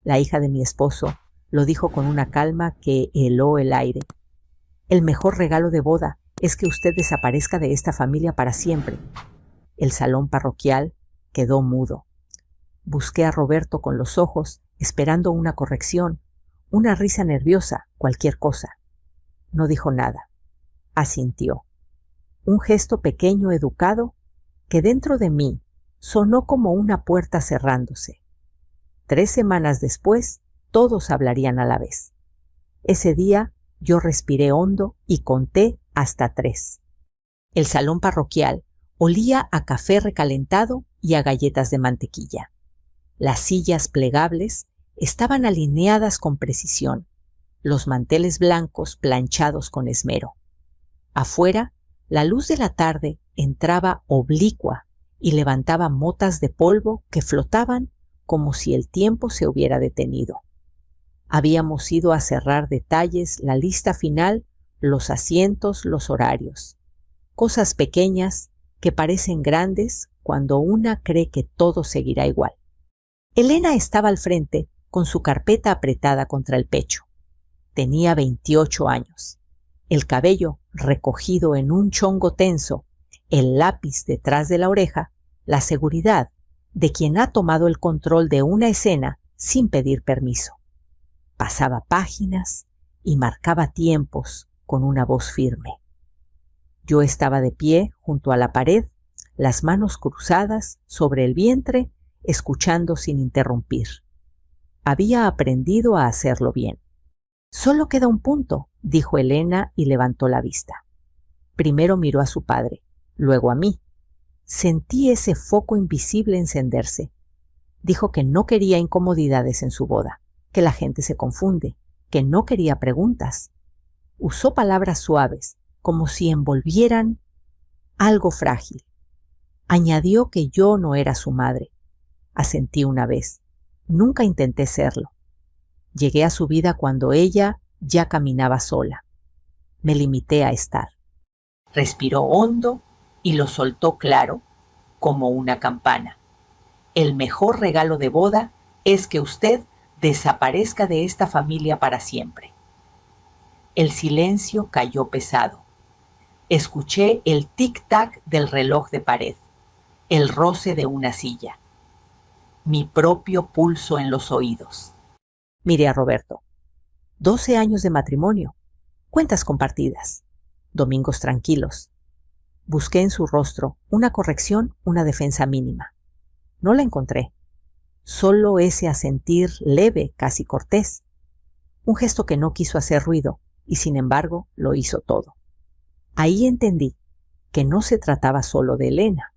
La hija de mi esposo lo dijo con una calma que heló el aire. El mejor regalo de boda es que usted desaparezca de esta familia para siempre. El salón parroquial quedó mudo. Busqué a Roberto con los ojos, esperando una corrección, una risa nerviosa, cualquier cosa. No dijo nada. Asintió. Un gesto pequeño, educado, que dentro de mí sonó como una puerta cerrándose. 3 semanas después, todos hablarían a la vez. Ese día yo respiré hondo y conté hasta 3. El salón parroquial olía a café recalentado y a galletas de mantequilla. Las sillas plegables estaban alineadas con precisión, los manteles blancos planchados con esmero. Afuera, la luz de la tarde entraba oblicua y levantaba motas de polvo que flotaban como si el tiempo se hubiera detenido. Habíamos ido a cerrar detalles, la lista final, los asientos, los horarios. Cosas pequeñas que parecen grandes cuando una cree que todo seguirá igual. Elena estaba al frente con su carpeta apretada contra el pecho. Tenía 28 años. El cabello recogido en un chongo tenso, el lápiz detrás de la oreja, la seguridad de quien ha tomado el control de una escena sin pedir permiso. Pasaba páginas y marcaba tiempos con una voz firme. Yo estaba de pie junto a la pared, las manos cruzadas sobre el vientre, escuchando sin interrumpir. Había aprendido a hacerlo bien. «Solo queda un punto», dijo Elena y levantó la vista. Primero miró a su padre, luego a mí. Sentí ese foco invisible encenderse. Dijo que no quería incomodidades en su boda, que la gente se confunde, que no quería preguntas. Usó palabras suaves, como si envolvieran algo frágil. Añadió que yo no era su madre. Asentí una vez. Nunca intenté serlo. Llegué a su vida cuando ella ya caminaba sola. Me limité a estar. Respiró hondo y lo soltó claro, como una campana. El mejor regalo de boda es que usted desaparezca de esta familia para siempre. El silencio cayó pesado. Escuché el tic-tac del reloj de pared, el roce de una silla, mi propio pulso en los oídos. Miré a Roberto. 12 años de matrimonio, cuentas compartidas, domingos tranquilos. Busqué en su rostro una corrección, una defensa mínima. No la encontré. Solo ese asentir leve, casi cortés. Un gesto que no quiso hacer ruido y sin embargo lo hizo todo. Ahí entendí que no se trataba solo de Elena.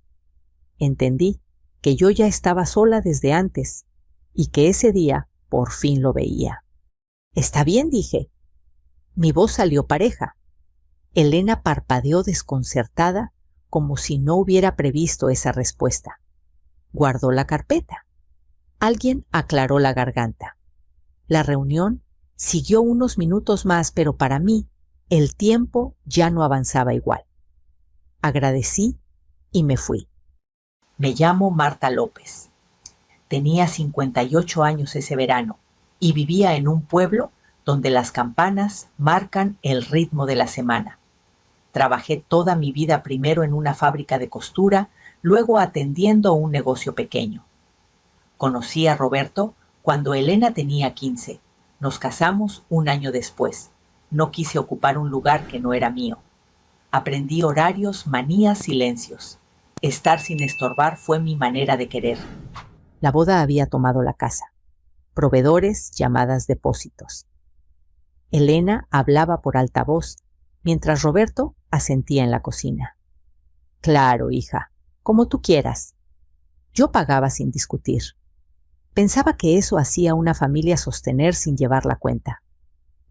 Entendí que yo ya estaba sola desde antes y que ese día por fin lo veía. «Está bien», dije. Mi voz salió pareja. Elena parpadeó desconcertada como si no hubiera previsto esa respuesta. Guardó la carpeta. Alguien aclaró la garganta. La reunión siguió unos minutos más, pero para mí el tiempo ya no avanzaba igual. Agradecí y me fui. Me llamo Marta López. Tenía 58 años ese verano y vivía en un pueblo donde las campanas marcan el ritmo de la semana. Trabajé toda mi vida primero en una fábrica de costura, luego atendiendo un negocio pequeño. Conocí a Roberto cuando Elena tenía 15. Nos casamos un año después. No quise ocupar un lugar que no era mío. Aprendí horarios, manías, silencios. Estar sin estorbar fue mi manera de querer. La boda había tomado la casa. Proveedores, llamadas, depósitos. Elena hablaba por altavoz, mientras Roberto asentía en la cocina. «Claro, hija, como tú quieras». Yo pagaba sin discutir. Pensaba que eso hacía una familia sostener sin llevar la cuenta.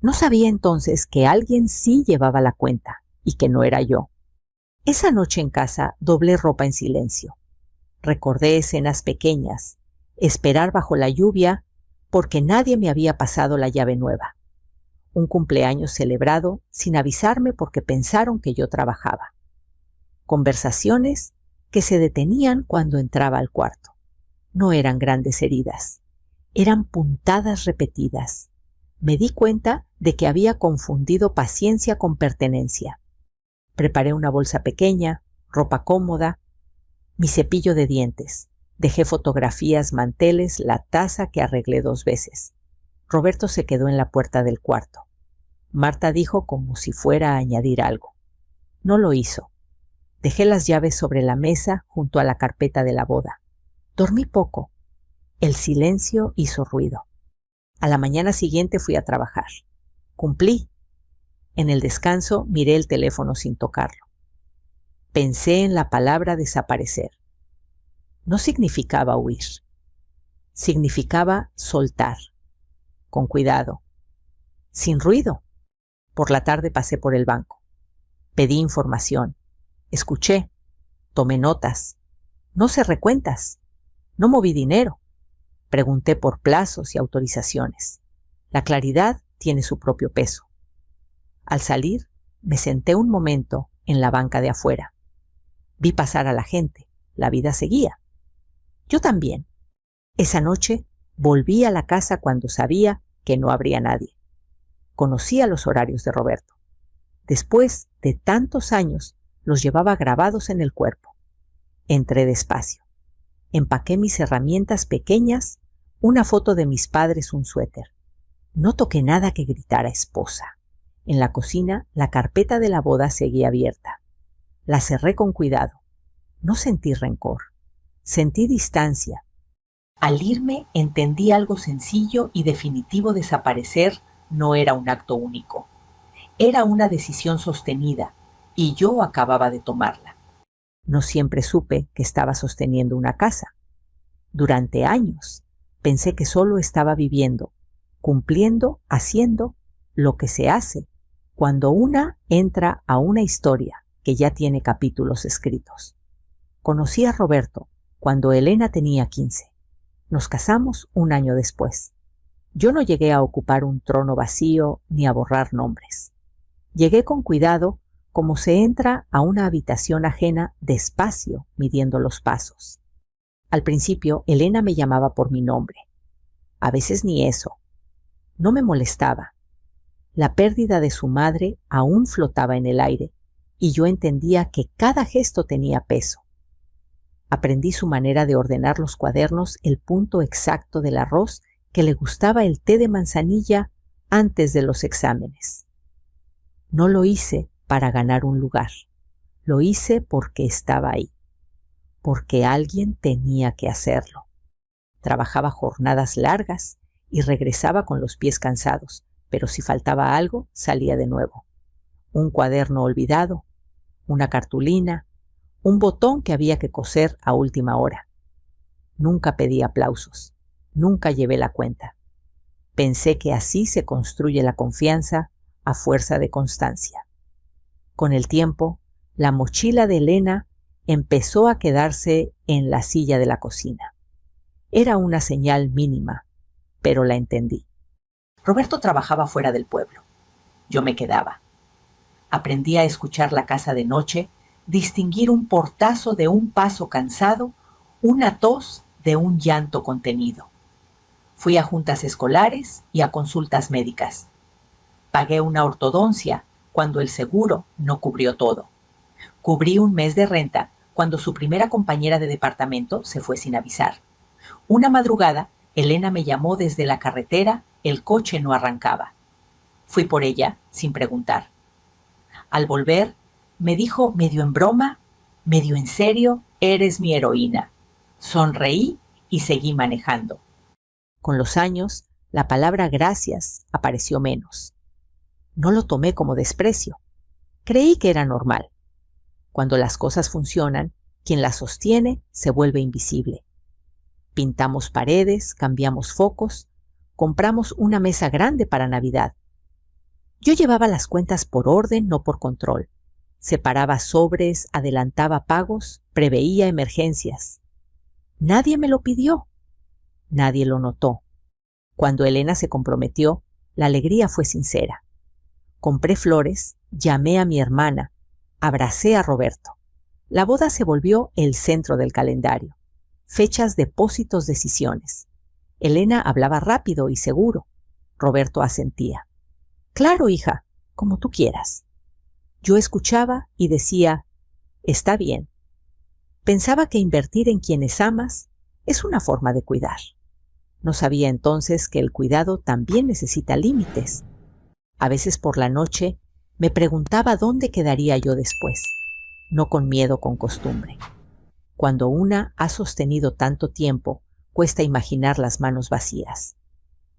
No sabía entonces que alguien sí llevaba la cuenta y que no era yo. Esa noche en casa doblé ropa en silencio. Recordé escenas pequeñas, esperar bajo la lluvia porque nadie me había pasado la llave nueva. Un cumpleaños celebrado sin avisarme porque pensaron que yo trabajaba. Conversaciones que se detenían cuando entraba al cuarto. No eran grandes heridas. Eran puntadas repetidas. Me di cuenta de que había confundido paciencia con pertenencia. Preparé una bolsa pequeña, ropa cómoda, mi cepillo de dientes. Dejé fotografías, manteles, la taza que arreglé 2 veces. Roberto se quedó en la puerta del cuarto. Marta dijo como si fuera a añadir algo. No lo hizo. Dejé las llaves sobre la mesa junto a la carpeta de la boda. Dormí poco. El silencio hizo ruido. A la mañana siguiente fui a trabajar. Cumplí. En el descanso miré el teléfono sin tocarlo. Pensé en la palabra desaparecer. No significaba huir. Significaba soltar. Con cuidado. Sin ruido. Por la tarde pasé por el banco. Pedí información. Escuché. Tomé notas. No cerré cuentas. No moví dinero. Pregunté por plazos y autorizaciones. La claridad tiene su propio peso. Al salir, me senté un momento en la banca de afuera. Vi pasar a la gente. La vida seguía. Yo también. Esa noche volví a la casa cuando sabía que no habría nadie. Conocía los horarios de Roberto. Después de tantos años, los llevaba grabados en el cuerpo. Entré despacio. Empaqué mis herramientas pequeñas, una foto de mis padres, un suéter. No toqué nada que gritara esposa. En la cocina, la carpeta de la boda seguía abierta. La cerré con cuidado. No sentí rencor. Sentí distancia. Al irme entendí algo sencillo y definitivo: desaparecer no era un acto único. Era una decisión sostenida, y yo acababa de tomarla. No siempre supe que estaba sosteniendo una casa. Durante años pensé que solo estaba viviendo, cumpliendo, haciendo lo que se hace cuando una entra a una historia que ya tiene capítulos escritos. Conocí a Roberto cuando Elena tenía 15. Nos casamos un año después. Yo no llegué a ocupar un trono vacío ni a borrar nombres. Llegué con cuidado, como se entra a una habitación ajena, despacio, midiendo los pasos. Al principio, Elena me llamaba por mi nombre. A veces ni eso. No me molestaba. La pérdida de su madre aún flotaba en el aire, y yo entendía que cada gesto tenía peso. Aprendí su manera de ordenar los cuadernos, el punto exacto del arroz, que le gustaba el té de manzanilla antes de los exámenes. No lo hice para ganar un lugar. Lo hice porque estaba ahí. Porque alguien tenía que hacerlo. Trabajaba jornadas largas y regresaba con los pies cansados, pero si faltaba algo, salía de nuevo. Un cuaderno olvidado, una cartulina, un botón que había que coser a última hora. Nunca pedí aplausos, nunca llevé la cuenta. Pensé que así se construye la confianza a fuerza de constancia. Con el tiempo, la mochila de Elena empezó a quedarse en la silla de la cocina. Era una señal mínima, pero la entendí. Roberto trabajaba fuera del pueblo. Yo me quedaba. Aprendí a escuchar la casa de noche, distinguir un portazo de un paso cansado, una tos de un llanto contenido. Fui a juntas escolares y a consultas médicas. Pagué una ortodoncia cuando el seguro no cubrió todo. Cubrí un mes de renta cuando su primera compañera de departamento se fue sin avisar. Una madrugada, Elena me llamó desde la carretera, el coche no arrancaba. Fui por ella sin preguntar. Al volver, me dijo medio en broma, medio en serio: eres mi heroína. Sonreí y seguí manejando. Con los años, la palabra gracias apareció menos. No lo tomé como desprecio. Creí que era normal. Cuando las cosas funcionan, quien las sostiene se vuelve invisible. Pintamos paredes, cambiamos focos, compramos una mesa grande para Navidad. Yo llevaba las cuentas por orden, no por control. Separaba sobres, adelantaba pagos, preveía emergencias. Nadie me lo pidió. Nadie lo notó. Cuando Elena se comprometió, la alegría fue sincera. Compré flores, llamé a mi hermana, abracé a Roberto. La boda se volvió el centro del calendario. Fechas, depósitos, decisiones. Elena hablaba rápido y seguro. Roberto asentía. Claro, hija, como tú quieras. Yo escuchaba y decía, está bien. Pensaba que invertir en quienes amas es una forma de cuidar. No sabía entonces que el cuidado también necesita límites. A veces por la noche me preguntaba dónde quedaría yo después, no con miedo, con costumbre. Cuando una ha sostenido tanto tiempo, cuesta imaginar las manos vacías.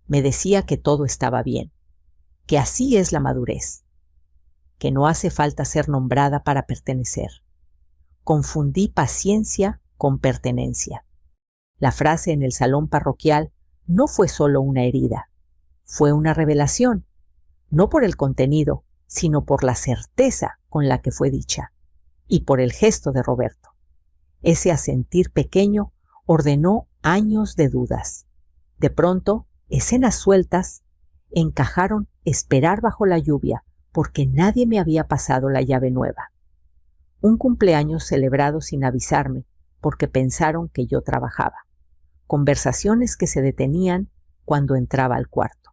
Me decía que todo estaba bien, que así es la madurez, que no hace falta ser nombrada para pertenecer. Confundí paciencia con pertenencia. La frase en el salón parroquial no fue solo una herida, fue una revelación, no por el contenido, sino por la certeza con la que fue dicha, y por el gesto de Roberto. Ese asentir pequeño ordenó años de dudas. De pronto, escenas sueltas encajaron esperar bajo la lluvia, porque nadie me había pasado la llave nueva. Un cumpleaños celebrado sin avisarme, porque pensaron que yo trabajaba. Conversaciones que se detenían cuando entraba al cuarto.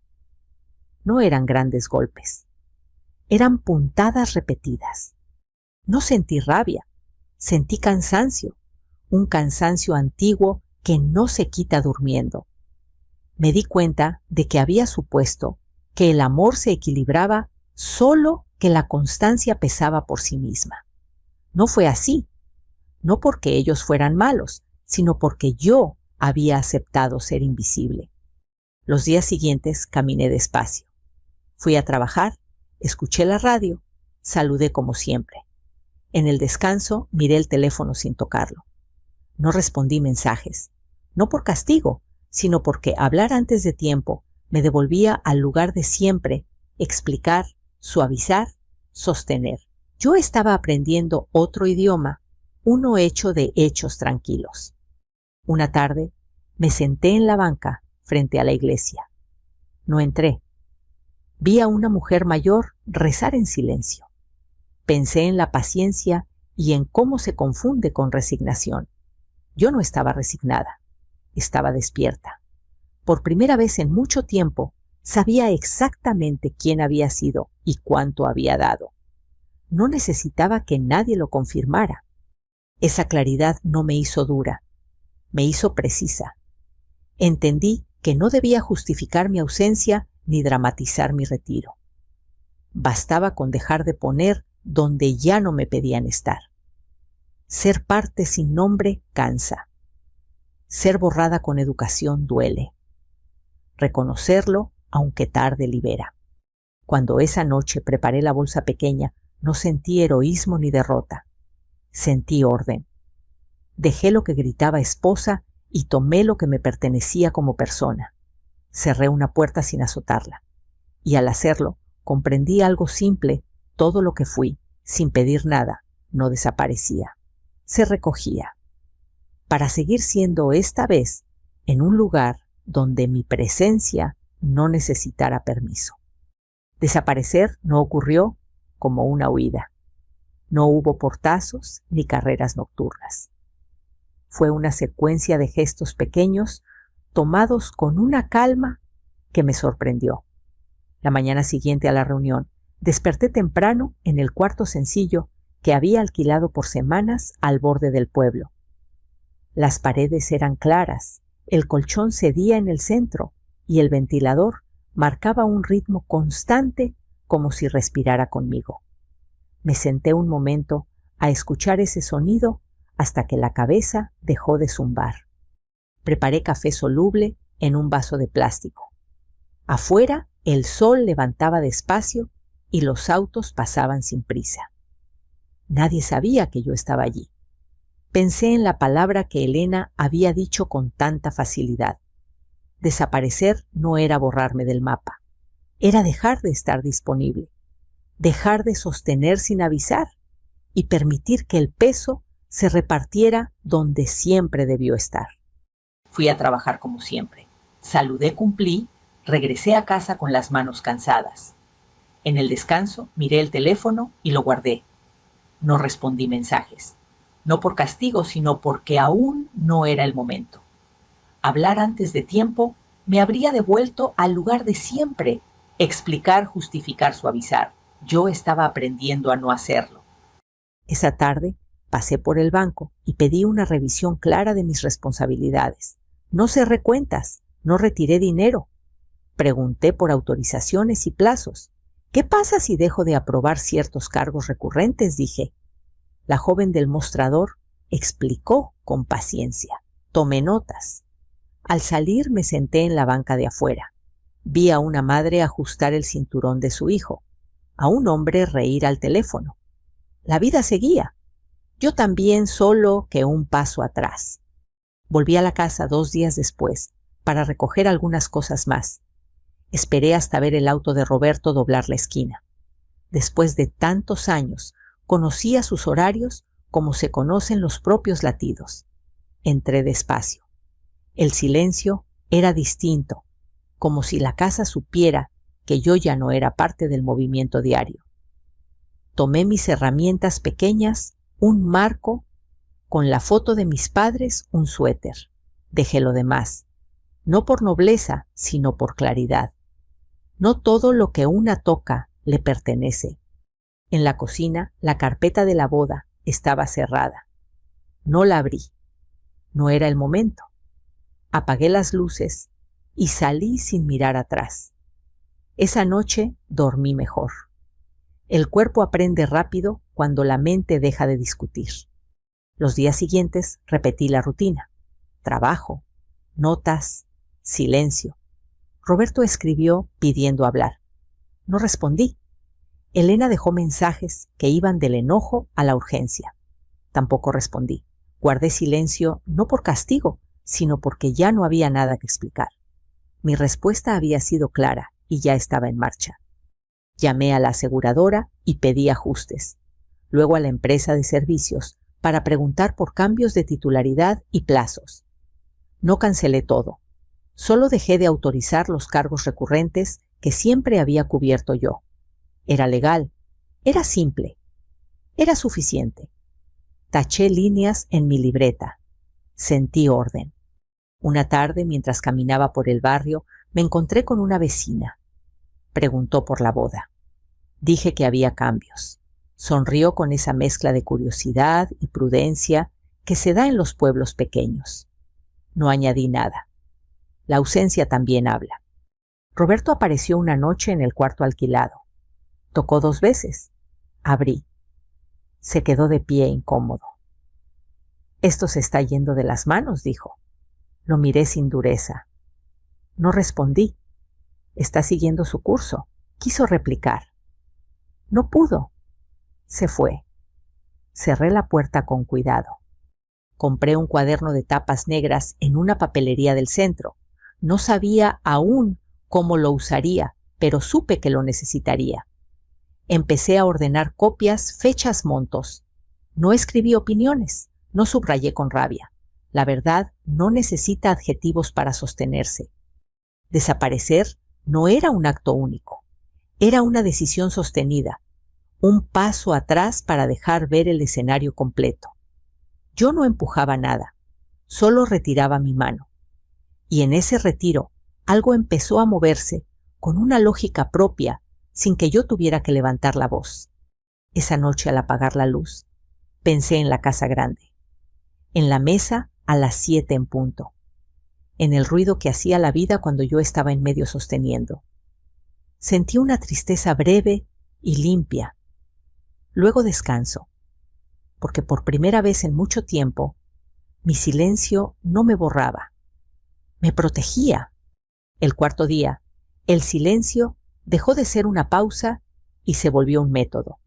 No eran grandes golpes. Eran puntadas repetidas. No sentí rabia, sentí cansancio, un cansancio antiguo que no se quita durmiendo. Me di cuenta de que había supuesto que el amor se equilibraba solo que la constancia pesaba por sí misma. No fue así, no porque ellos fueran malos, sino porque yo había aceptado ser invisible. Los días siguientes caminé despacio. Fui a trabajar, escuché la radio, saludé como siempre. En el descanso miré el teléfono sin tocarlo. No respondí mensajes, no por castigo, sino porque hablar antes de tiempo me devolvía al lugar de siempre, explicar, suavizar, sostener. Yo estaba aprendiendo otro idioma, uno hecho de hechos tranquilos. Una tarde me senté en la banca frente a la iglesia. No entré. Vi a una mujer mayor rezar en silencio. Pensé en la paciencia y en cómo se confunde con resignación. Yo no estaba resignada, estaba despierta. Por primera vez en mucho tiempo sabía exactamente quién había sido y cuánto había dado. No necesitaba que nadie lo confirmara. Esa claridad no me hizo dura, me hizo precisa. Entendí que no debía justificar mi ausencia ni dramatizar mi retiro. Bastaba con dejar de poner donde ya no me pedían estar. Ser parte sin nombre cansa. Ser borrada con educación duele. Reconocerlo, aunque tarde, libera. Cuando esa noche preparé la bolsa pequeña, no sentí heroísmo ni derrota. Sentí orden. Dejé lo que gritaba esposa y tomé lo que me pertenecía como persona. Cerré una puerta sin azotarla. Y al hacerlo, comprendí algo simple: todo lo que fui, sin pedir nada, no desaparecía. Se recogía. Para seguir siendo esta vez en un lugar donde mi presencia no necesitara permiso. Desaparecer no ocurrió como una huida. No hubo portazos ni carreras nocturnas. Fue una secuencia de gestos pequeños tomados con una calma que me sorprendió. La mañana siguiente a la reunión, desperté temprano en el cuarto sencillo que había alquilado por semanas al borde del pueblo. Las paredes eran claras, el colchón cedía en el centro y el ventilador marcaba un ritmo constante como si respirara conmigo. Me senté un momento a escuchar ese sonido hasta que la cabeza dejó de zumbar. Preparé café soluble en un vaso de plástico. Afuera el sol levantaba despacio y los autos pasaban sin prisa. Nadie sabía que yo estaba allí. Pensé en la palabra que Elena había dicho con tanta facilidad. Desaparecer no era borrarme del mapa, era dejar de estar disponible, dejar de sostener sin avisar y permitir que el peso se repartiera donde siempre debió estar. Fui a trabajar como siempre. Saludé, cumplí, regresé a casa con las manos cansadas. En el descanso miré el teléfono y lo guardé. No respondí mensajes, no por castigo, sino porque aún no era el momento. Hablar antes de tiempo me habría devuelto al lugar de siempre. Explicar, justificar, suavizar. Yo estaba aprendiendo a no hacerlo. Esa tarde pasé por el banco y pedí una revisión clara de mis responsabilidades. No cerré cuentas, no retiré dinero. Pregunté por autorizaciones y plazos. ¿Qué pasa si dejo de aprobar ciertos cargos recurrentes?, dije. La joven del mostrador explicó con paciencia. Tomé notas. Al salir me senté en la banca de afuera. Vi a una madre ajustar el cinturón de su hijo, a un hombre reír al teléfono. La vida seguía. Yo también, solo que un paso atrás. Volví a la casa 2 días después para recoger algunas cosas más. Esperé hasta ver el auto de Roberto doblar la esquina. Después de tantos años, conocía sus horarios como se conocen los propios latidos. Entré despacio. El silencio era distinto, como si la casa supiera que yo ya no era parte del movimiento diario. Tomé mis herramientas pequeñas, un marco, con la foto de mis padres, un suéter. Dejé lo demás, no por nobleza, sino por claridad. No todo lo que una toca le pertenece. En la cocina, la carpeta de la boda estaba cerrada. No la abrí. No era el momento. Apagué las luces y salí sin mirar atrás. Esa noche dormí mejor. El cuerpo aprende rápido cuando la mente deja de discutir. Los días siguientes repetí la rutina. Trabajo, notas, silencio. Roberto escribió pidiendo hablar. No respondí. Elena dejó mensajes que iban del enojo a la urgencia. Tampoco respondí. Guardé silencio no por castigo, sino porque ya no había nada que explicar. Mi respuesta había sido clara y ya estaba en marcha. Llamé a la aseguradora y pedí ajustes. Luego a la empresa de servicios para preguntar por cambios de titularidad y plazos. No cancelé todo. Solo dejé de autorizar los cargos recurrentes que siempre había cubierto yo. Era legal, era simple, era suficiente. Taché líneas en mi libreta. Sentí orden. Una tarde, mientras caminaba por el barrio, me encontré con una vecina. Preguntó por la boda. Dije que había cambios. Sonrió con esa mezcla de curiosidad y prudencia que se da en los pueblos pequeños. No añadí nada. La ausencia también habla. Roberto apareció una noche en el cuarto alquilado. Tocó 2 veces. Abrí. Se quedó de pie incómodo. «Esto se está yendo de las manos», dijo. Lo miré sin dureza. No respondí. Está siguiendo su curso. Quiso replicar. No pudo. Se fue. Cerré la puerta con cuidado. Compré un cuaderno de tapas negras en una papelería del centro. No sabía aún cómo lo usaría, pero supe que lo necesitaría. Empecé a ordenar copias, fechas, montos. No escribí opiniones, no subrayé con rabia. La verdad no necesita adjetivos para sostenerse. Desaparecer no era un acto único. Era una decisión sostenida, un paso atrás para dejar ver el escenario completo. Yo no empujaba nada, solo retiraba mi mano. Y en ese retiro algo empezó a moverse con una lógica propia, sin que yo tuviera que levantar la voz. Esa noche, al apagar la luz, pensé en la casa grande, en la mesa a las 7 en punto, en el ruido que hacía la vida cuando yo estaba en medio sosteniendo. Sentí una tristeza breve y limpia. Luego descanso, porque por primera vez en mucho tiempo, mi silencio no me borraba, me protegía. El cuarto día, el silencio dejó de ser una pausa y se volvió un método.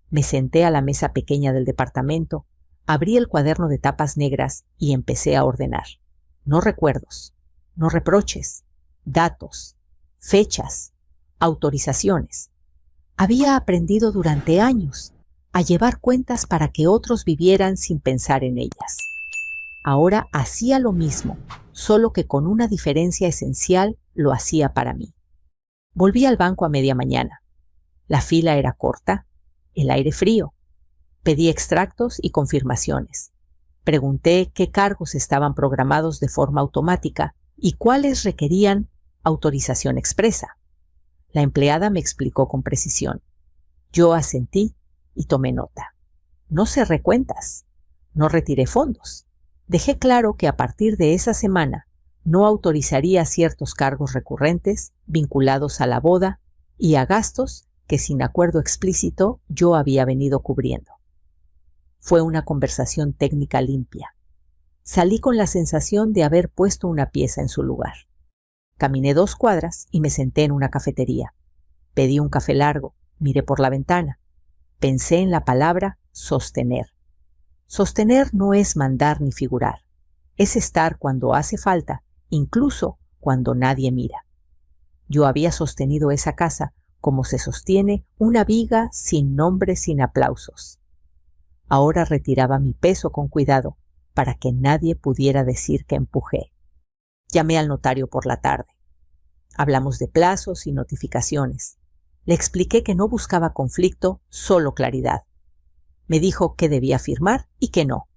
Me senté a la mesa pequeña del departamento, abrí el cuaderno de tapas negras y empecé a ordenar. No recuerdos, no reproches, datos, fechas, autorizaciones. Había aprendido durante años a llevar cuentas para que otros vivieran sin pensar en ellas. Ahora hacía lo mismo, solo que con una diferencia esencial lo hacía para mí. Volví al banco a media mañana. La fila era corta, el aire frío. Pedí extractos y confirmaciones. Pregunté qué cargos estaban programados de forma automática y cuáles requerían autorización expresa. La empleada me explicó con precisión. Yo asentí y tomé nota. No cerré cuentas, no retiré fondos. Dejé claro que a partir de esa semana no autorizaría ciertos cargos recurrentes vinculados a la boda y a gastos que sin acuerdo explícito yo había venido cubriendo. Fue una conversación técnica limpia. Salí con la sensación de haber puesto una pieza en su lugar. Caminé 2 cuadras y me senté en una cafetería. Pedí un café largo, miré por la ventana. Pensé en la palabra sostener. Sostener no es mandar ni figurar. Es estar cuando hace falta, incluso cuando nadie mira. Yo había sostenido esa casa como se sostiene una viga sin nombre, sin aplausos. Ahora retiraba mi peso con cuidado para que nadie pudiera decir que empujé. Llamé al notario por la tarde. Hablamos de plazos y notificaciones. Le expliqué que no buscaba conflicto, solo claridad. Me dijo qué debía firmar y qué no.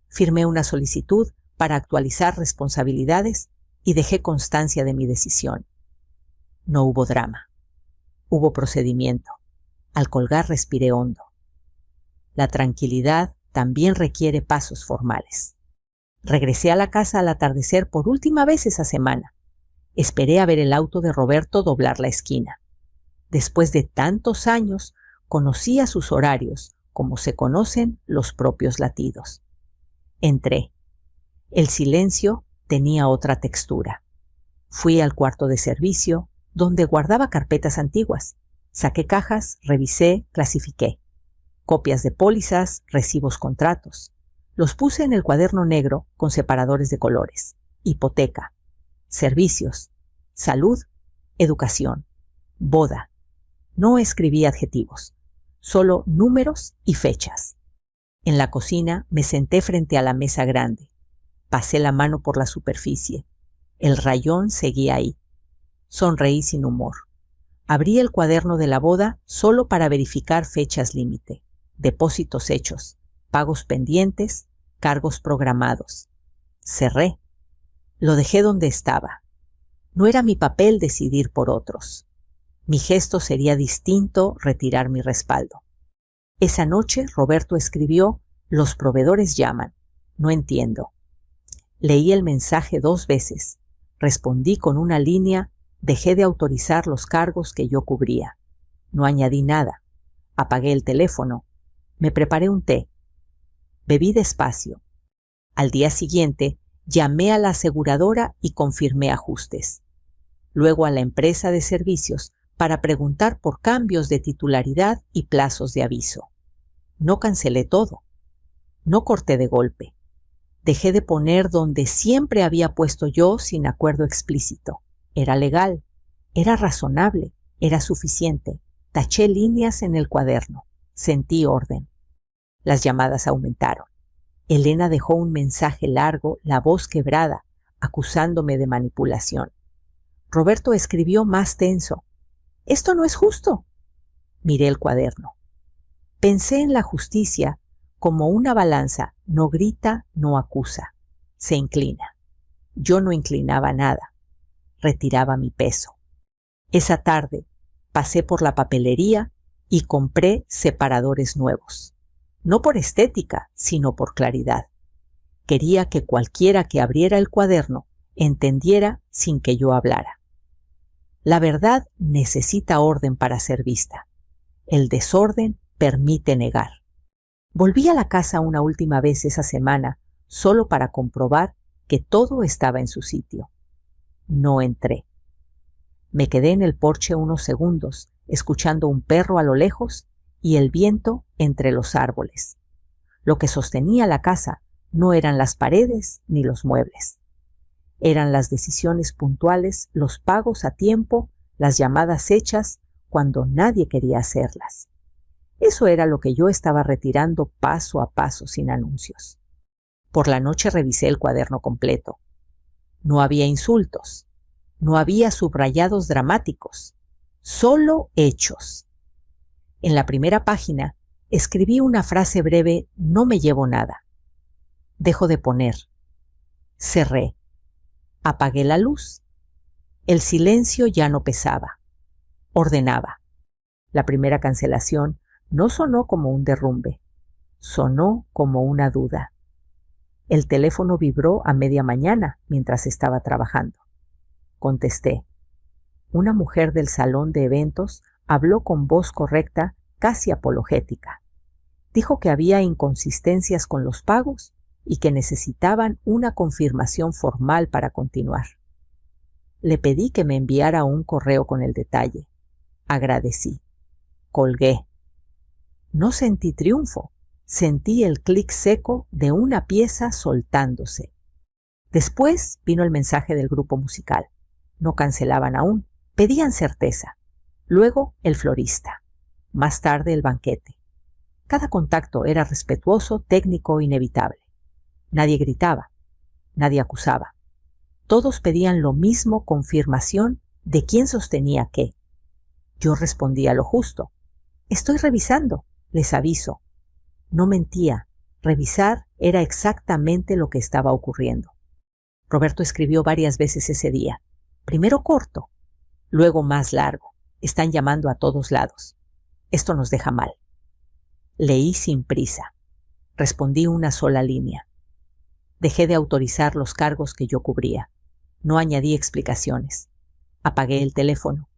Firmé una solicitud para actualizar responsabilidades y dejé constancia de mi decisión. No hubo drama. Hubo procedimiento. Al colgar respiré hondo. La tranquilidad también requiere pasos formales. Regresé a la casa al atardecer por última vez esa semana. Esperé a ver el auto de Roberto doblar la esquina. Después de tantos años, conocía sus horarios, como se conocen los propios latidos. Entré. El silencio tenía otra textura. Fui al cuarto de servicio, donde guardaba carpetas antiguas. Saqué cajas, revisé, clasifiqué. Copias de pólizas, recibos, contratos. Los puse en el cuaderno negro con separadores de colores. Hipoteca, servicios, salud, educación, boda. No escribí adjetivos, solo números y fechas. En la cocina me senté frente a la mesa grande. Pasé la mano por la superficie. El rayón seguía ahí. Sonreí sin humor. Abrí el cuaderno de la boda solo para verificar fechas límite, depósitos hechos, pagos pendientes, cargos programados. Cerré. Lo dejé donde estaba. No era mi papel decidir por otros. Mi gesto sería distinto retirar mi respaldo. Esa noche Roberto escribió: «Los proveedores llaman. No entiendo». Leí el mensaje 2 veces. Respondí con una línea: «Dejé de autorizar los cargos que yo cubría». No añadí nada. Apagué el teléfono. Me preparé un té. Bebí despacio. Al día siguiente, llamé a la aseguradora y confirmé ajustes. Luego a la empresa de servicios para preguntar por cambios de titularidad y plazos de aviso. No cancelé todo. No corté de golpe. Dejé de poner donde siempre había puesto yo sin acuerdo explícito. Era legal, era razonable, era suficiente. Taché líneas en el cuaderno. Sentí orden. Las llamadas aumentaron. Elena dejó un mensaje largo, la voz quebrada, acusándome de manipulación. Roberto escribió más tenso: «Esto no es justo». Miré el cuaderno. Pensé en la justicia como una balanza: no grita, no acusa, se inclina. Yo no inclinaba nada, retiraba mi peso. Esa tarde pasé por la papelería y compré separadores nuevos. No por estética, sino por claridad. Quería que cualquiera que abriera el cuaderno entendiera sin que yo hablara. La verdad necesita orden para ser vista. El desorden permite negar. Volví a la casa una última vez esa semana, solo para comprobar que todo estaba en su sitio. No entré. Me quedé en el porche unos segundos, escuchando un perro a lo lejos y el viento entre los árboles. Lo que sostenía la casa no eran las paredes ni los muebles. Eran las decisiones puntuales, los pagos a tiempo, las llamadas hechas cuando nadie quería hacerlas. Eso era lo que yo estaba retirando paso a paso sin anuncios. Por la noche revisé el cuaderno completo. No había insultos, no había subrayados dramáticos, solo hechos. En la primera página escribí una frase breve: «No me llevo nada». Dejo de poner. Cerré. Apagué la luz. El silencio ya no pesaba. Ordenaba. La primera cancelación no sonó como un derrumbe. Sonó como una duda. El teléfono vibró a media mañana mientras estaba trabajando. Contesté. Una mujer del salón de eventos habló con voz correcta, casi apologética. Dijo que había inconsistencias con los pagos y que necesitaban una confirmación formal para continuar. Le pedí que me enviara un correo con el detalle. Agradecí. Colgué. No sentí triunfo. Sentí el clic seco de una pieza soltándose. Después vino el mensaje del grupo musical. No cancelaban aún. Pedían certeza. Luego el florista. Más tarde el banquete. Cada contacto era respetuoso, técnico, inevitable. Nadie gritaba. Nadie acusaba. Todos pedían lo mismo, confirmación de quién sostenía qué. Yo respondía lo justo. Estoy revisando, les aviso. No mentía. Revisar era exactamente lo que estaba ocurriendo. Roberto escribió varias veces ese día. Primero corto, luego más largo. Están llamando a todos lados. Esto nos deja mal. Leí sin prisa. Respondí una sola línea. Dejé de autorizar los cargos que yo cubría. No añadí explicaciones. Apagué el teléfono.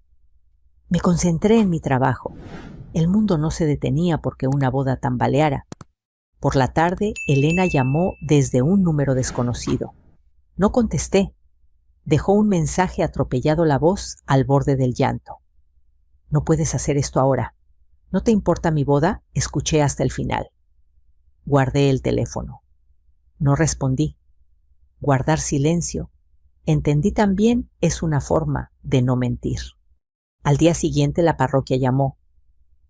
Me concentré en mi trabajo. El mundo no se detenía porque una boda tambaleara. Por la tarde, Elena llamó desde un número desconocido. No contesté. Dejó un mensaje atropellado la voz al borde del llanto. No puedes hacer esto ahora. ¿No te importa mi boda? Escuché hasta el final. Guardé el teléfono. No respondí. Guardar silencio, entendí también, es una forma de no mentir. Al día siguiente la parroquia llamó.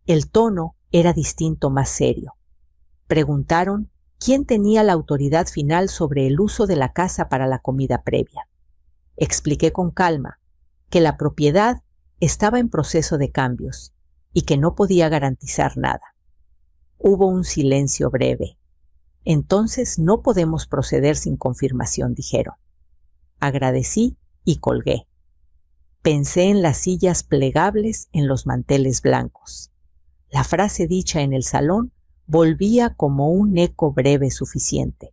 El tono era distinto, más serio. Preguntaron quién tenía la autoridad final sobre el uso de la casa para la comida previa. Expliqué con calma que la propiedad estaba en proceso de cambios y que no podía garantizar nada. Hubo un silencio breve. Entonces no podemos proceder sin confirmación, dijeron. Agradecí y colgué. Pensé en las sillas plegables en los manteles blancos. La frase dicha en el salón volvía como un eco breve suficiente.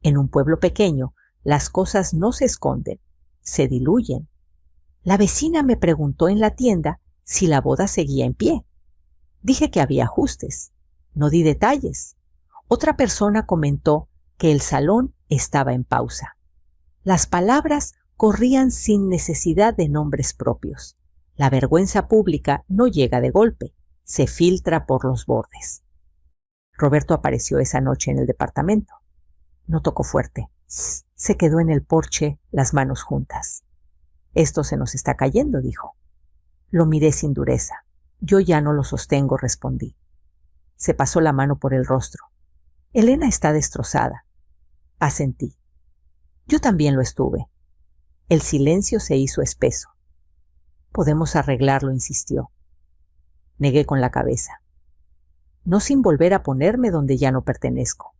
En un pueblo pequeño, las cosas no se esconden, se diluyen. La vecina me preguntó en la tienda si la boda seguía en pie. Dije que había ajustes. No di detalles. Otra persona comentó que el salón estaba en pausa. Las palabras corrían sin necesidad de nombres propios. La vergüenza pública no llega de golpe, se filtra por los bordes. Roberto apareció esa noche en el departamento. No tocó fuerte. Se quedó en el porche, las manos juntas. Esto se nos está cayendo, dijo. Lo miré sin dureza. Yo ya no lo sostengo, respondí. Se pasó la mano por el rostro. Elena está destrozada. Asentí. Yo también lo estuve. El silencio se hizo espeso. Podemos arreglarlo, insistió. Negué con la cabeza. No sin volver a ponerme donde ya no pertenezco.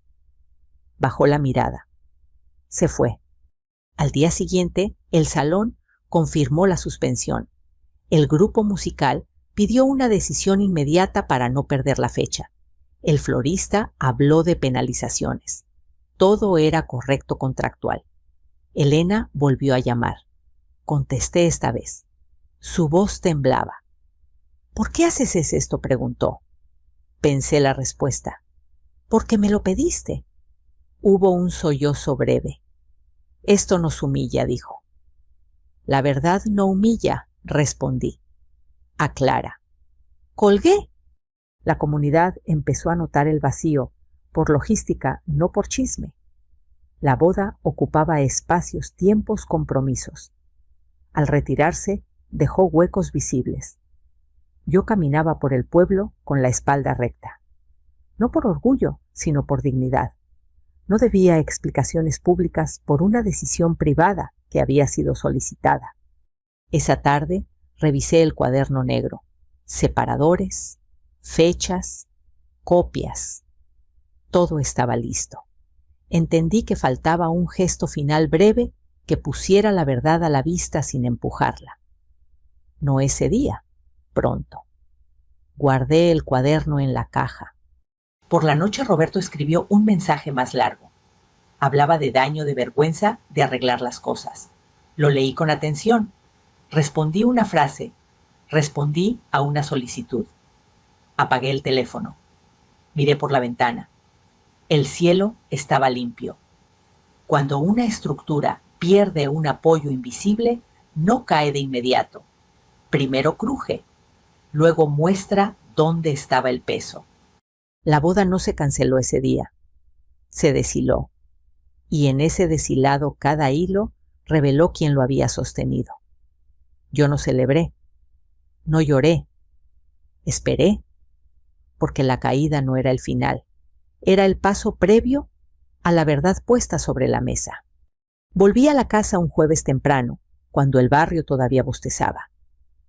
Bajó la mirada. Se fue. Al día siguiente, el salón confirmó la suspensión. El grupo musical pidió una decisión inmediata para no perder la fecha. El florista habló de penalizaciones. Todo era correcto contractual. Elena volvió a llamar. Contesté esta vez. Su voz temblaba. ¿Por qué haces esto?, preguntó. Pensé la respuesta. Porque me lo pediste. Hubo un sollozo breve. Esto nos humilla, dijo. La verdad no humilla, respondí. Aclara. Colgué. La comunidad empezó a notar el vacío, por logística, no por chisme. La boda ocupaba espacios, tiempos, compromisos. Al retirarse, dejó huecos visibles. Yo caminaba por el pueblo con la espalda recta. No por orgullo, sino por dignidad. No debía explicaciones públicas por una decisión privada que había sido solicitada. Esa tarde revisé el cuaderno negro. Separadores, fechas, copias. Todo estaba listo. entendí que faltaba un gesto final breve que pusiera la verdad a la vista sin empujarla. No ese día, pronto. Guardé el cuaderno en la caja. Por la noche Roberto escribió un mensaje más largo. Hablaba de daño, de vergüenza, de arreglar las cosas. Lo leí con atención. Respondí una frase. Respondí a una solicitud. Apagué el teléfono. Miré por la ventana. El cielo estaba limpio. Cuando una estructura pierde un apoyo invisible, no cae de inmediato. Primero cruje, luego muestra dónde estaba el peso. La boda no se canceló ese día. Se deshiló. Y en ese deshilado cada hilo reveló quién lo había sostenido. Yo no celebré. No lloré. Esperé. Porque la caída no era el final. Era el paso previo a la verdad puesta sobre la mesa. Volví a la casa un jueves temprano, cuando el barrio todavía bostezaba.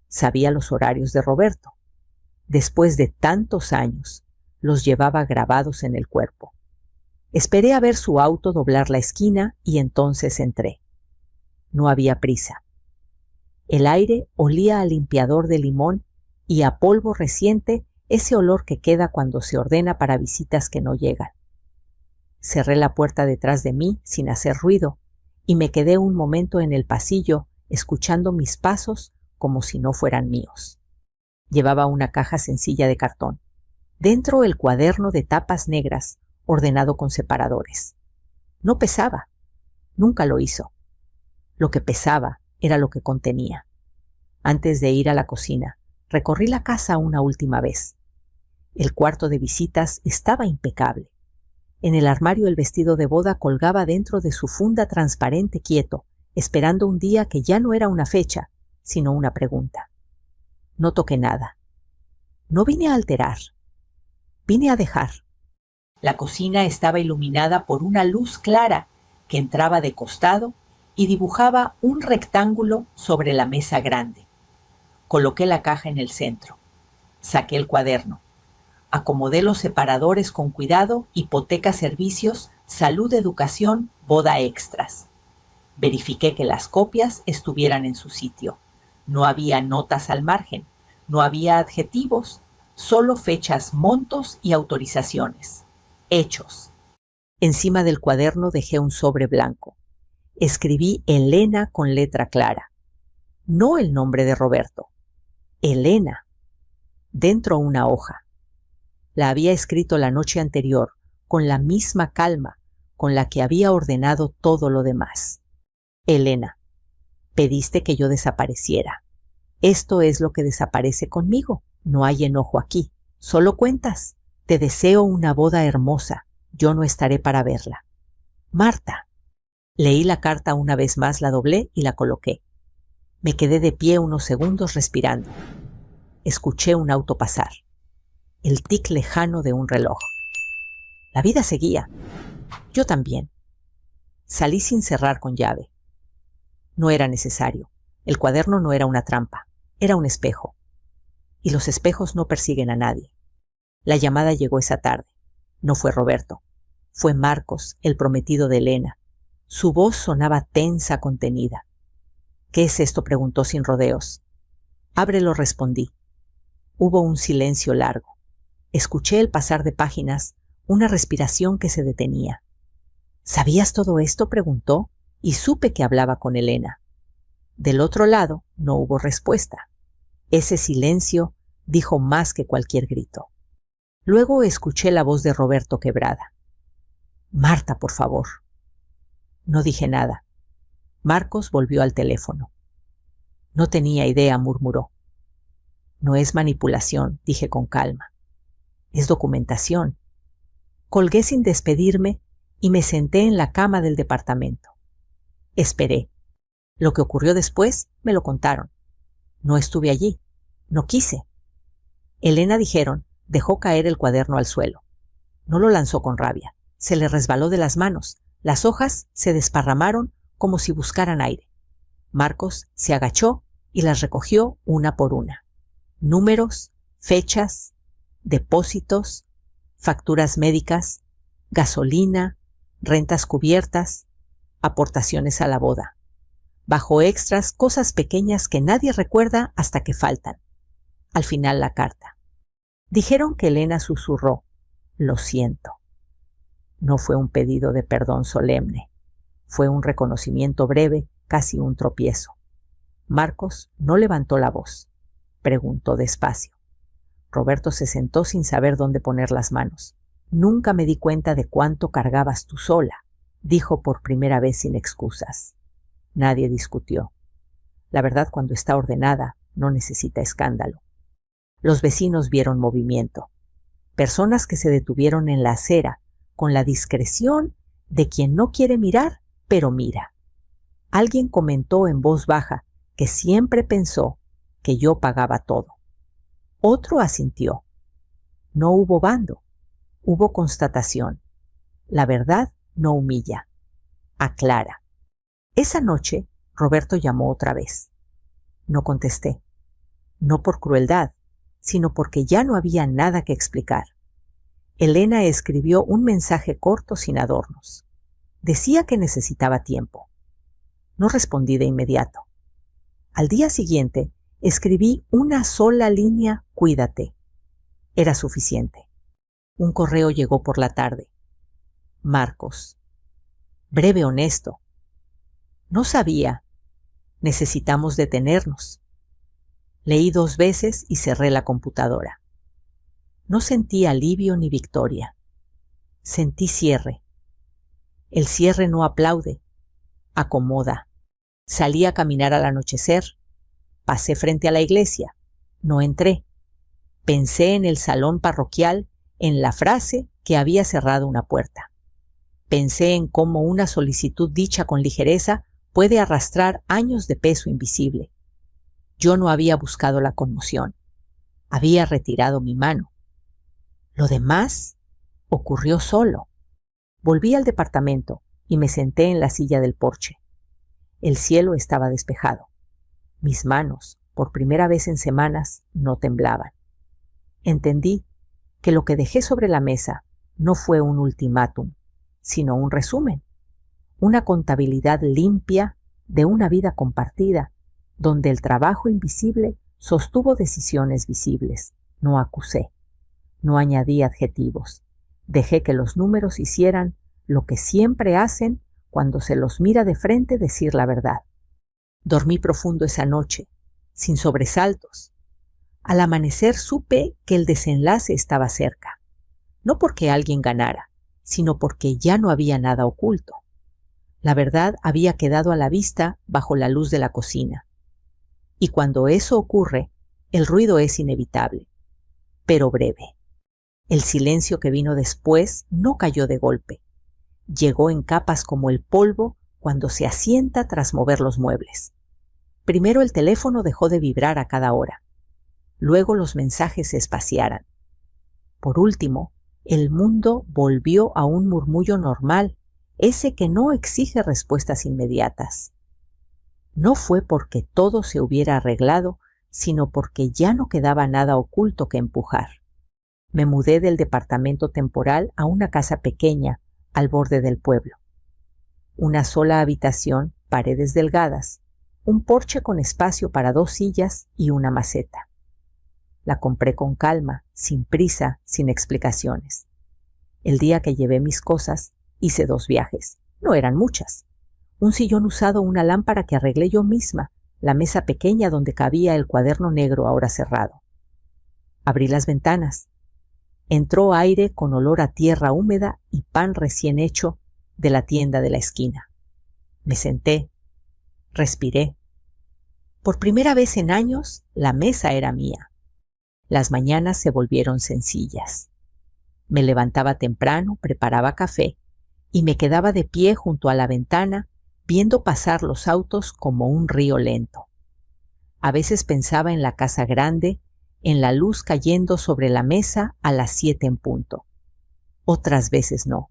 Sabía los horarios de Roberto. Después de tantos años, los llevaba grabados en el cuerpo. Esperé a ver su auto doblar la esquina y entonces entré. No había prisa. El aire olía a limpiador de limón y a polvo reciente, ese olor que queda cuando se ordena para visitas que no llegan. Cerré la puerta detrás de mí sin hacer ruido y me quedé un momento en el pasillo escuchando mis pasos como si no fueran míos. Llevaba una caja sencilla de cartón. Dentro el cuaderno de tapas negras, ordenado con separadores. No pesaba. Nunca lo hizo. Lo que pesaba era lo que contenía. Antes de ir a la cocina, recorrí la casa una última vez. El cuarto de visitas estaba impecable. En el armario el vestido de boda colgaba dentro de su funda transparente quieto, esperando un día que ya no era una fecha, sino una pregunta. No toqué nada. No vine a alterar. Vine a dejar. La cocina estaba iluminada por una luz clara que entraba de costado y dibujaba un rectángulo sobre la mesa grande. Coloqué la caja en el centro. Saqué el cuaderno. Acomodé los separadores con cuidado: hipoteca, servicios, salud, educación, boda, extras. Verifiqué que las copias estuvieran en su sitio. No había notas al margen, no había adjetivos, solo fechas, montos y autorizaciones. Hechos. Encima del cuaderno dejé un sobre blanco. Escribí Elena con letra clara. No el nombre de Roberto. Elena. Dentro una hoja. La había escrito la noche anterior, con la misma calma con la que había ordenado todo lo demás. Elena, pediste que yo desapareciera. Esto es lo que desaparece conmigo. No hay enojo aquí, solo cuentas. Te deseo una boda hermosa. Yo no estaré para verla. Marta. Leí la carta una vez más, la doblé y la coloqué. Me quedé de pie unos segundos respirando. Escuché un auto pasar. El tic lejano de un reloj. La vida seguía. Yo también. Salí sin cerrar con llave. No era necesario. El cuaderno no era una trampa. Era un espejo. Y los espejos no persiguen a nadie. La llamada llegó esa tarde. No fue Roberto. Fue Marcos, el prometido de Elena. Su voz sonaba tensa, contenida. ¿Qué es esto?, preguntó sin rodeos. Ábrelo, respondí. Hubo un silencio largo. Escuché el pasar de páginas, una respiración que se detenía. ¿Sabías todo esto?, preguntó, y supe que hablaba con Elena. Del otro lado no hubo respuesta. Ese silencio dijo más que cualquier grito. Luego escuché la voz de Roberto quebrada. Marta, por favor. No dije nada. Marcos volvió al teléfono. No tenía idea, murmuró. No es manipulación, dije con calma. Es documentación. Colgué sin despedirme y me senté en la cama del departamento. Esperé. Lo que ocurrió después me lo contaron. No estuve allí. No quise. Elena, dijeron, dejó caer el cuaderno al suelo. No lo lanzó con rabia. Se le resbaló de las manos. Las hojas se desparramaron como si buscaran aire. Marcos se agachó y las recogió una por una. Números, fechas, depósitos, facturas médicas, gasolina, rentas cubiertas, aportaciones a la boda. Bajo extras, cosas pequeñas que nadie recuerda hasta que faltan. Al final la carta. Dijeron que Elena susurró: «Lo siento». No fue un pedido de perdón solemne. Fue un reconocimiento breve, casi un tropiezo. Marcos no levantó la voz. Preguntó despacio. Roberto se sentó sin saber dónde poner las manos. «Nunca me di cuenta de cuánto cargabas tú sola», dijo por primera vez sin excusas. Nadie discutió. La verdad, cuando está ordenada, no necesita escándalo. Los vecinos vieron movimiento. Personas que se detuvieron en la acera, con la discreción de quien no quiere mirar, pero mira. Alguien comentó en voz baja que siempre pensó que yo pagaba todo. Otro asintió. No hubo bando, hubo constatación. La verdad no humilla, aclara. Esa noche, Roberto llamó otra vez. No contesté. No por crueldad, sino porque ya no había nada que explicar. Elena escribió un mensaje corto sin adornos. Decía que necesitaba tiempo. No respondí de inmediato. Al día siguiente, escribí una sola línea: «Cuídate». Era suficiente. Un correo llegó por la tarde. Marcos. Breve, honesto. No sabía. Necesitamos detenernos. Leí 2 veces y cerré la computadora. No sentí alivio ni victoria. Sentí cierre. El cierre no aplaude, acomoda. Salí a caminar al anochecer. Pasé frente a la iglesia. No entré. Pensé en el salón parroquial, en la frase que había cerrado una puerta. Pensé en cómo una solicitud dicha con ligereza puede arrastrar años de peso invisible. Yo no había buscado la conmoción. Había retirado mi mano. Lo demás ocurrió solo. Volví al departamento y me senté en la silla del porche. El cielo estaba despejado. Mis manos, por primera vez en semanas, no temblaban. Entendí que lo que dejé sobre la mesa no fue un ultimátum, sino un resumen, una contabilidad limpia de una vida compartida, donde el trabajo invisible sostuvo decisiones visibles. No acusé, no añadí adjetivos. Dejé que los números hicieran lo que siempre hacen cuando se los mira de frente decir la verdad. Dormí profundo esa noche, sin sobresaltos. Al amanecer supe que el desenlace estaba cerca, no porque alguien ganara, sino porque ya no había nada oculto. La verdad había quedado a la vista bajo la luz de la cocina. Y cuando eso ocurre, el ruido es inevitable, pero breve. El silencio que vino después no cayó de golpe. Llegó en capas como el polvo cuando se asienta tras mover los muebles. Primero el teléfono dejó de vibrar a cada hora. Luego los mensajes se espaciaran. Por último, el mundo volvió a un murmullo normal, ese que no exige respuestas inmediatas. No fue porque todo se hubiera arreglado, sino porque ya no quedaba nada oculto que empujar. Me mudé del departamento temporal a una casa pequeña, al borde del pueblo. Una sola habitación, paredes delgadas, un porche con espacio para 2 sillas y una maceta. La compré con calma, sin prisa, sin explicaciones. El día que llevé mis cosas, hice 2 viajes. No eran muchas. Un sillón usado, una lámpara que arreglé yo misma, la mesa pequeña donde cabía el cuaderno negro ahora cerrado. Abrí las ventanas. Entró aire con olor a tierra húmeda y pan recién hecho de la tienda de la esquina. Me senté, respiré. Por primera vez en años, la mesa era mía. Las mañanas se volvieron sencillas. Me levantaba temprano, preparaba café y me quedaba de pie junto a la ventana viendo pasar los autos como un río lento. A veces pensaba en la casa grande, en la luz cayendo sobre la mesa a las 7 en punto. Otras veces no.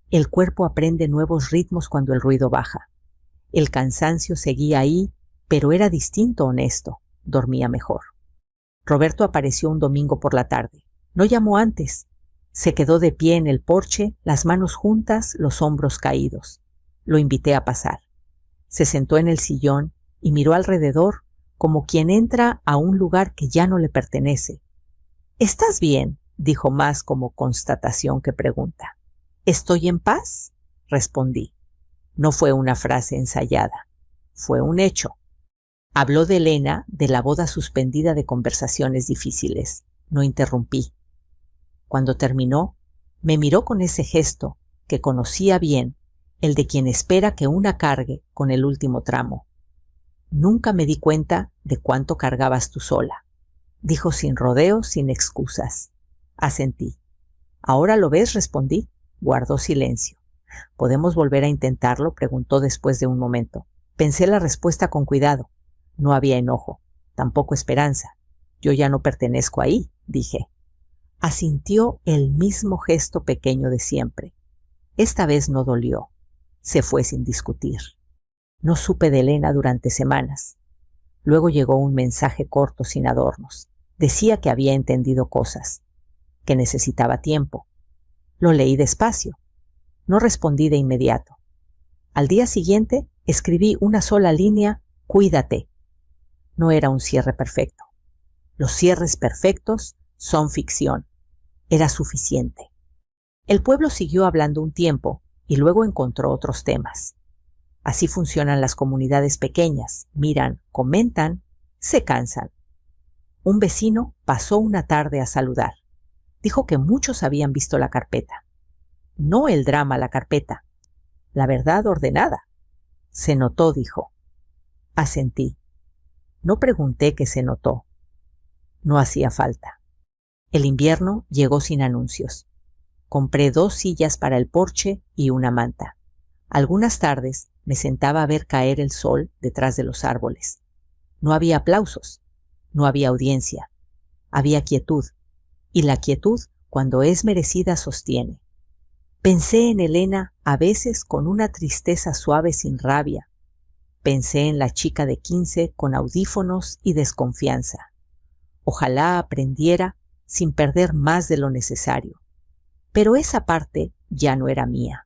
El cuerpo aprende nuevos ritmos cuando el ruido baja. El cansancio seguía ahí, pero era distinto, honesto. Dormía mejor. Roberto apareció un domingo por la tarde. No llamó antes. Se quedó de pie en el porche, las manos juntas, los hombros caídos. Lo invité a pasar. Se sentó en el sillón y miró alrededor como quien entra a un lugar que ya no le pertenece. «¿Estás bien?», dijo más como constatación que pregunta. «¿Estoy en paz?», respondí. No fue una frase ensayada, fue un hecho. Habló de Elena, de la boda suspendida, de conversaciones difíciles. No interrumpí. Cuando terminó, me miró con ese gesto que conocía bien, el de quien espera que una cargue con el último tramo. «Nunca me di cuenta de cuánto cargabas tú sola», dijo sin rodeos, sin excusas. Asentí. «¿Ahora lo ves?», respondí. Guardó silencio. «¿Podemos volver a intentarlo?», preguntó después de un momento. Pensé la respuesta con cuidado. No había enojo, tampoco esperanza. «Yo ya no pertenezco ahí», dije. Asintió el mismo gesto pequeño de siempre. Esta vez no dolió. Se fue sin discutir. No supe de Elena durante semanas. Luego llegó un mensaje corto sin adornos. Decía que había entendido cosas, que necesitaba tiempo. Lo leí despacio. No respondí de inmediato. Al día siguiente escribí una sola línea: «Cuídate». No era un cierre perfecto. Los cierres perfectos son ficción. Era suficiente. El pueblo siguió hablando un tiempo y luego encontró otros temas. Así funcionan las comunidades pequeñas. Miran, comentan, se cansan. Un vecino pasó una tarde a saludar. Dijo que muchos habían visto la carpeta. No el drama, la carpeta. La verdad ordenada. Se notó, dijo. Asentí. No pregunté qué se notó. No hacía falta. El invierno llegó sin anuncios. Compré 2 sillas para el porche y una manta. Algunas tardes me sentaba a ver caer el sol detrás de los árboles. No había aplausos, no había audiencia. Había quietud, y la quietud, cuando es merecida, sostiene. Pensé en Elena a veces con una tristeza suave sin rabia. Pensé en la chica de 15 con audífonos y desconfianza. Ojalá aprendiera sin perder más de lo necesario. Pero esa parte ya no era mía.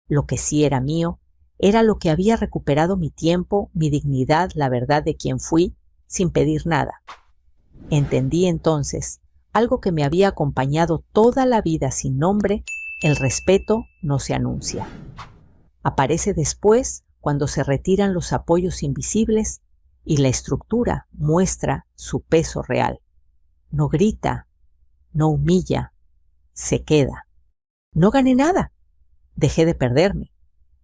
Lo que sí era mío era lo que había recuperado mi tiempo, mi dignidad, la verdad de quien fui, sin pedir nada. Entendí entonces algo que me había acompañado toda la vida sin nombre: el respeto no se anuncia. Aparece después, cuando se retiran los apoyos invisibles y la estructura muestra su peso real. No grita, no humilla, se queda. No gané nada. Dejé de perderme.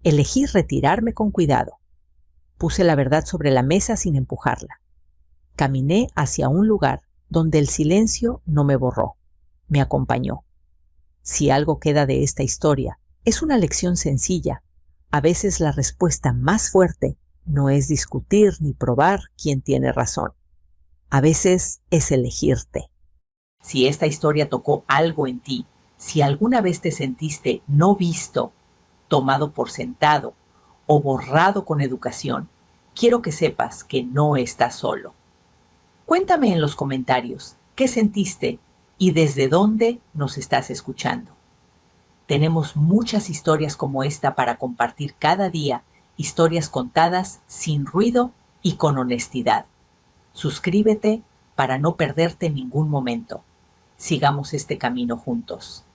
Elegí retirarme con cuidado. Puse la verdad sobre la mesa sin empujarla. Caminé hacia un lugar donde el silencio no me borró, me acompañó. Si algo queda de esta historia, es una lección sencilla. A veces la respuesta más fuerte no es discutir ni probar quién tiene razón. A veces es elegirte. Si esta historia tocó algo en ti, si alguna vez te sentiste no visto, tomado por sentado o borrado con educación, quiero que sepas que no estás solo. Cuéntame en los comentarios qué sentiste y desde dónde nos estás escuchando. Tenemos muchas historias como esta para compartir cada día, historias contadas sin ruido y con honestidad. Suscríbete para no perderte ningún momento. Sigamos este camino juntos.